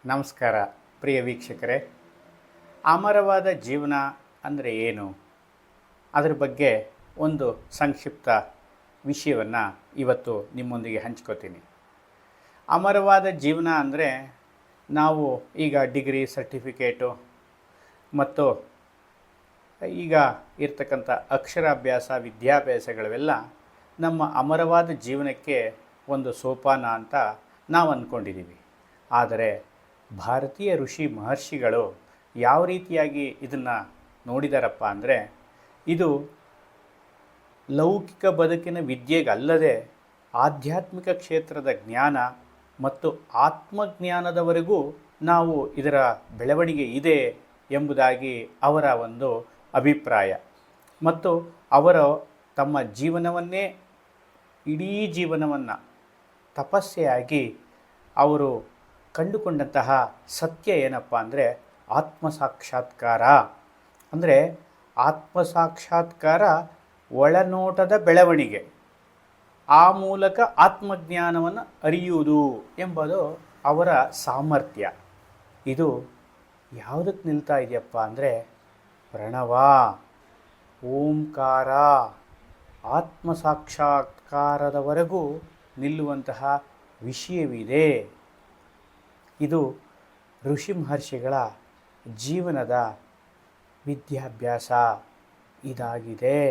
ನಮಸ್ಕಾರ ಪ್ರಿಯ ವೀಕ್ಷಕರೇ. ಅಮರವಾದ ಜೀವನ ಅಂದರೆ ಏನು? ಅದರ ಬಗ್ಗೆ ಒಂದು ಸಂಕ್ಷಿಪ್ತ ವಿಷಯವನ್ನು ಇವತ್ತು ನಿಮ್ಮೊಂದಿಗೆ ಹಂಚ್ಕೋತೀನಿ. ಅಮರವಾದ ಜೀವನ ಅಂದರೆ ನಾವು ಈಗ ಡಿಗ್ರಿ ಸರ್ಟಿಫಿಕೇಟು ಮತ್ತು ಈಗ ಇರ್ತಕ್ಕಂಥ ಅಕ್ಷರಾಭ್ಯಾಸ ವಿದ್ಯಾಭ್ಯಾಸಗಳೆಲ್ಲ ನಮ್ಮ ಅಮರವಾದ ಜೀವನಕ್ಕೆ ಒಂದು ಸೋಪಾನ ಅಂತ ನಾವು ಅಂದ್ಕೊಂಡಿದ್ದೀವಿ. ಆದರೆ ಭಾರತೀಯ ಋಷಿ ಮಹರ್ಷಿಗಳು ಯಾವ ರೀತಿಯಾಗಿ ಇದನ್ನು ನೋಡಿದಾರಪ್ಪ ಅಂದರೆ, ಇದು ಲೌಕಿಕ ಬದುಕಿನ ವಿದ್ಯೆಗಲ್ಲದೆ ಆಧ್ಯಾತ್ಮಿಕ ಕ್ಷೇತ್ರದ ಜ್ಞಾನ ಮತ್ತು ಆತ್ಮಜ್ಞಾನದವರೆಗೂ ನಾವು ಇದರ ಬೆಳವಣಿಗೆ ಇದೆ ಎಂಬುದಾಗಿ ಅವರ ಒಂದು ಅಭಿಪ್ರಾಯ. ಮತ್ತು ಅವರು ತಮ್ಮ ಜೀವನವನ್ನೇ ಇಡೀ ಜೀವನವನ್ನು ತಪಸ್ಸೆಯಾಗಿ ಅವರು ಕಂಡುಕೊಂಡಂತಹ ಸತ್ಯ ಏನಪ್ಪ ಅಂದರೆ ಆತ್ಮಸಾಕ್ಷಾತ್ಕಾರ. ಅಂದರೆ ಆತ್ಮಸಾಕ್ಷಾತ್ಕಾರ ಒಳನೋಟದ ಬೆಳವಣಿಗೆ, ಆ ಮೂಲಕ ಆತ್ಮಜ್ಞಾನವನ್ನು ಅರಿಯುವುದು ಎಂಬುದು ಅವರ ಸಾಮರ್ಥ್ಯ. ಇದು ಯಾವುದಕ್ಕೆ ನಿಲ್ತಾ ಇದೆಯಪ್ಪ ಅಂದರೆ ಪ್ರಣವ, ಓಂಕಾರ, ಆತ್ಮಸಾಕ್ಷಾತ್ಕಾರದವರೆಗೂ ನಿಲ್ಲುವಂತಹ ವಿಷಯವಿದೆ. ಇದು ಋಷಿ ಮಹರ್ಷಿಗಳ ಜೀವನದ ವಿದ್ಯಾಭ್ಯಾಸ ಇದಾಗಿದೆ.